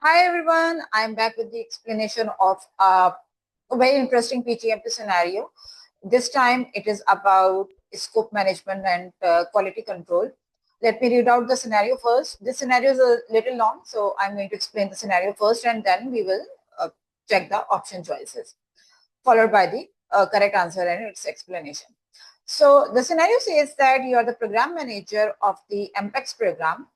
Hi everyone, I'm back with the explanation of a very interesting PgMP scenario. This time it is about scope management and quality control. Let me read out the scenario first. This scenario is a little long, so I'm going to explain the scenario first and then we will check the option choices, followed by the correct answer and its explanation. So the scenario says that you are the program manager of the MPEX program.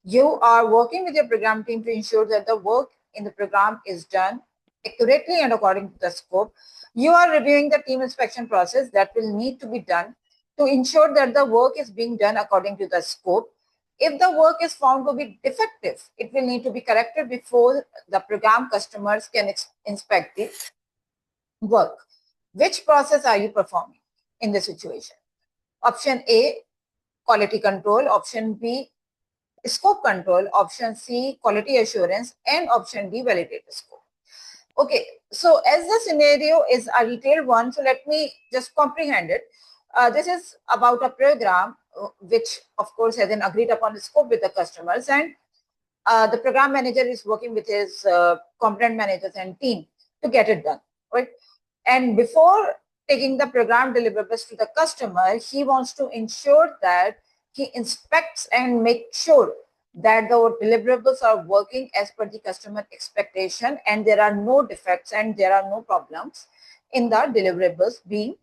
You are working with your program team to ensure that the work in the program is done accurately and according to the scope. You are reviewing the team inspection process that will need to be done to ensure that the work is being done according to the scope. If the work is found to be defective, it will need to be corrected before the program customers can inspect the work. Which process are you performing in this situation? Option A, quality control. Option B, scope control. Option C, quality assurance. And option D, validate scope. Okay, so as the scenario is a detailed one, so let me just comprehend it. This is about a program which of course has an agreed upon scope with the customers, and the program manager is working with his component managers and team to get it done, right? And before taking the program deliverables to the customer, he wants to ensure that he inspects and makes sure that the deliverables are working as per the customer expectation and there are no defects and there are no problems in the deliverables being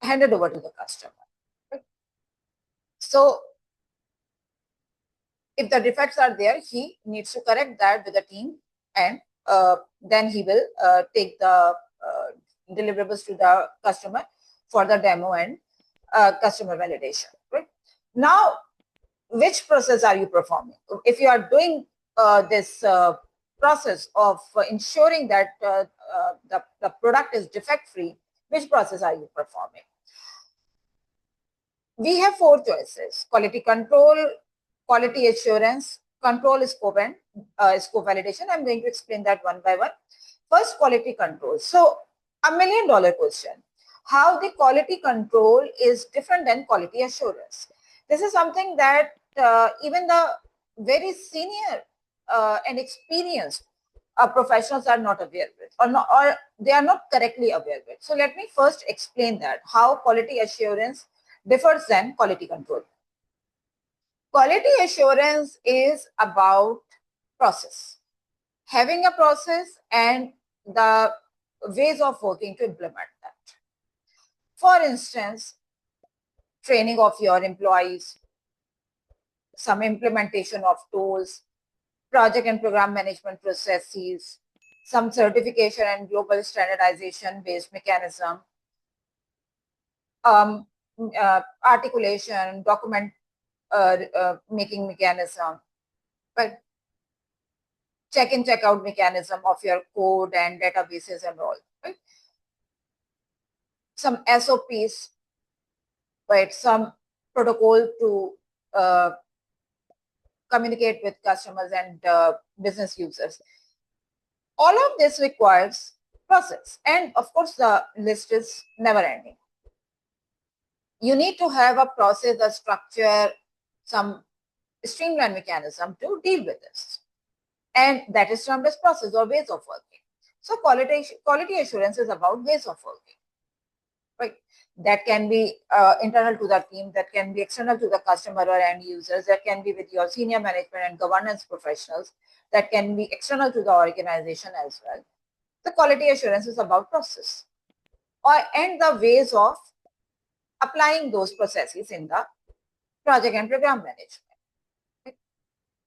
handed over to the customer. Right? So if the defects are there, he needs to correct that with the team, and then he will take the deliverables to the customer for the demo and customer validation. Right? Now, which process are you performing? If you are doing this process of ensuring that the product is defect-free, which process are you performing? We have four choices: quality control, quality assurance, control scope, and scope validation. I'm going to explain that one by one. First, quality control. So, $1 million question. How the quality control is different than quality assurance. This is something that even the very senior and experienced professionals are not aware with, or they are not correctly aware with. So let me first explain that, how quality assurance differs than quality control. Quality assurance is about process, having a process and the ways of working to implement that. For instance, training of your employees, some implementation of tools, project and program management processes, some certification and global standardization based mechanism, articulation, document making mechanism, but check in, check out mechanism of your code and databases and all, right? Some SOPs, right? Some protocol to communicate with customers and business users. All of this requires process, and of course the list is never ending. You need to have a process, a structure, some streamlined mechanism to deal with this, and that is termed as process or ways of working. So quality assurance is about ways of working, right? That can be internal to the team, that can be external to the customer or end users, that can be with your senior management and governance professionals, that can be external to the organization as well. The quality assurance is about process and the ways of applying those processes in the project and program management.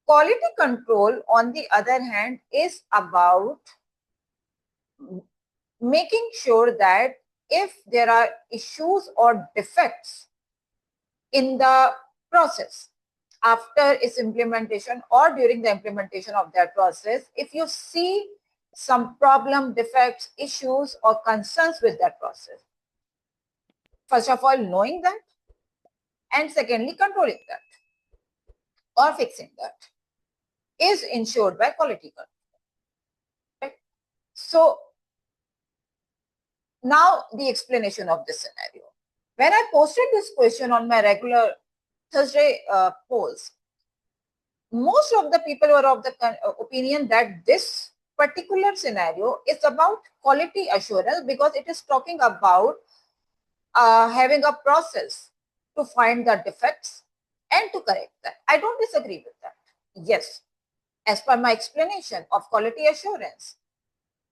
Quality control, on the other hand, is about making sure that if there are issues or defects in the process after its implementation or during the implementation of that process, if you see some problem, defects, issues, or concerns with that process, first of all, knowing that, and secondly, controlling that or fixing that is ensured by quality control. Right? So now the explanation of this scenario. When I posted this question on my regular Thursday polls, most of the people were of the opinion that this particular scenario is about quality assurance because it is talking about having a process to find the defects and to correct that. I don't disagree with that. Yes, as per my explanation of quality assurance,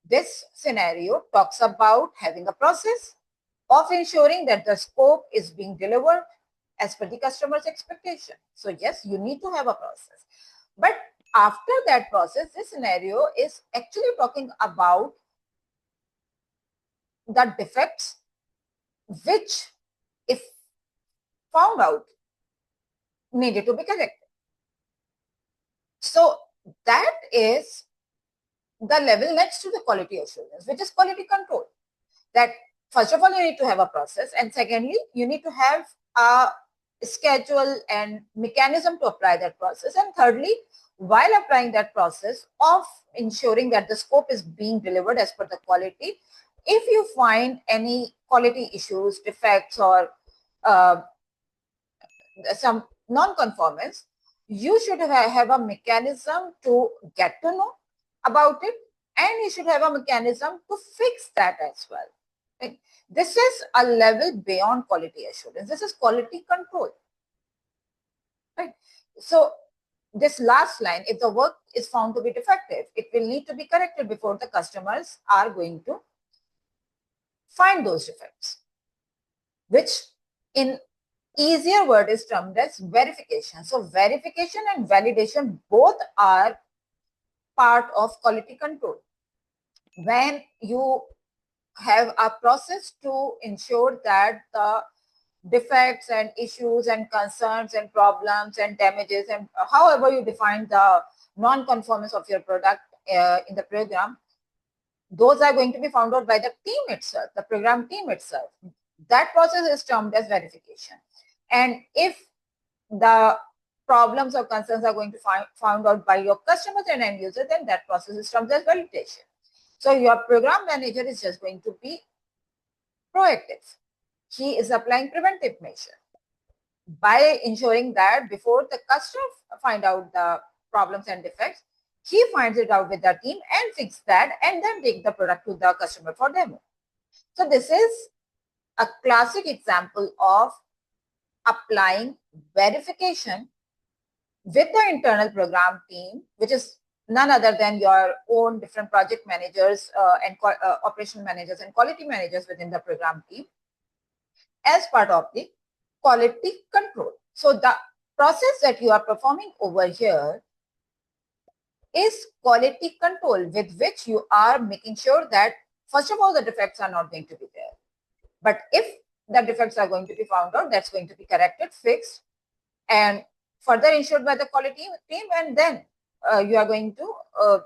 this scenario talks about having a process of ensuring that the scope is being delivered as per the customer's expectation. So yes, you need to have a process. But after that process, this scenario is actually talking about the defects which, if found out, needed to be corrected. So that is the level next to the quality assurance, which is quality control. That first of all, you need to have a process, and secondly, you need to have a schedule and mechanism to apply that process, and thirdly, while applying that process of ensuring that the scope is being delivered as per the quality, if you find any quality issues, defects, or some non-conformance, you should have a mechanism to get to know about it, and you should have a mechanism to fix that as well. Right? This is a level beyond quality assurance. This is quality control. Right? So this last line, if the work is found to be defective, it will need to be corrected before the customers are going to find those defects, which in easier word is termed as verification. So verification and validation both are part of quality control. When you have a process to ensure that the defects and issues and concerns and problems and damages and however you define the non-conformance of your product in the program, those are going to be found out by the team itself, the program team itself. That process is termed as verification. And if the problems or concerns are going to found out by your customers and end users, then that process is termed as validation. So your program manager is just going to be proactive. He is applying preventive measure by ensuring that before the customer find out the problems and defects, he finds it out with the team and fix that and then take the product to the customer for demo. So this is a classic example of applying verification with the internal program team, which is none other than your own different project managers and operational managers and quality managers within the program team as part of the quality control. So the process that you are performing over here is quality control, with which you are making sure that, first of all, the defects are not going to be there. But if the defects are going to be found out, that's going to be corrected, fixed, and further ensured by the quality team, and then you are going to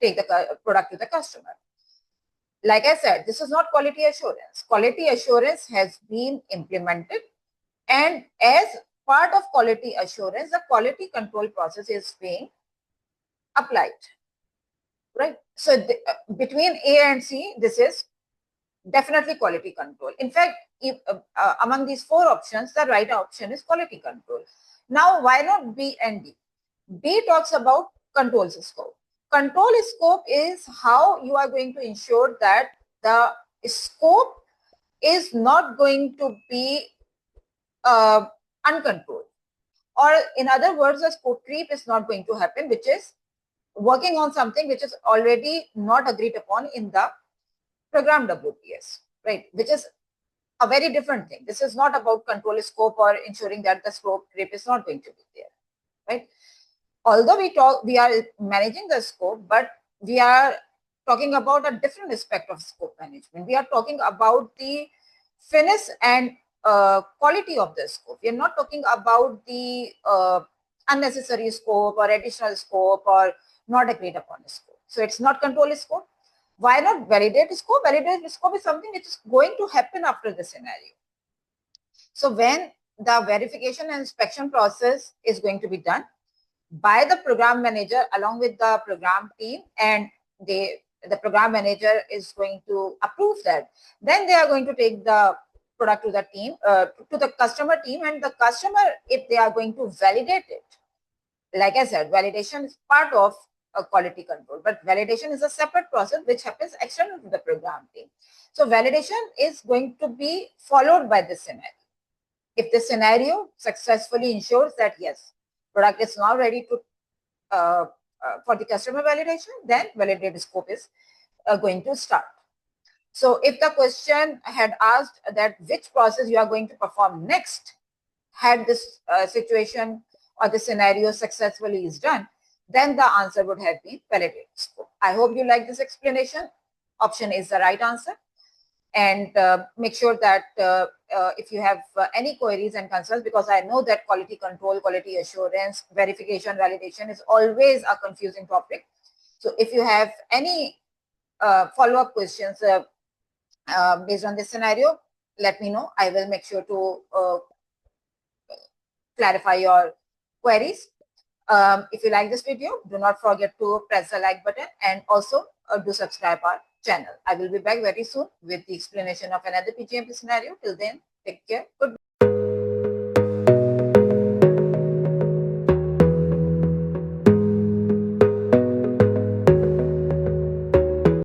take the product to the customer. Like I said, this is not quality assurance. Quality assurance has been implemented, and as part of quality assurance, the quality control process is being applied. Right? So between A and C, this is definitely quality control. In fact, if, among these four options, the right option is quality control. Now, why not B and D? B talks about control scope. Control scope is how you are going to ensure that the scope is not going to be uncontrolled. Or in other words, the scope creep is not going to happen, which is working on something which is already not agreed upon in the program WPS, right? Which is a very different thing. This is not about control scope or ensuring that the scope creep is not going to be there, right? Although we are managing the scope, but we are talking about a different aspect of scope management. We are talking about the finesse and quality of the scope. We are not talking about the unnecessary scope or additional scope or not agreed upon scope. So it's not control scope. Why not validate scope? Validate scope is something which is going to happen after the scenario. So when the verification and inspection process is going to be done by the program manager along with the program team, and the program manager is going to approve that, then they are going to take the product to the team, to the customer team, and the customer, if they are going to validate it, like I said, validation is part of a quality control, but validation is a separate process which happens external to the program team. So validation is going to be followed by this scenario. If the scenario successfully ensures that yes, product is now ready to for the customer validation, then validated scope is going to start. So if the question had asked that which process you are going to perform next, had this situation or the scenario successfully is done, then the answer would have been validated scope. I hope you like this explanation. Option is the right answer. And make sure that if you have any queries and concerns, because I know that quality control, quality assurance, verification, validation is always a confusing topic. So if you have any follow-up questions based on this scenario, let me know. I will make sure to clarify your queries. If you like this video, do not forget to press the like button and also do subscribe our channel. I will be back very soon with the explanation of another PgMP scenario. Till then, take care. Goodbye.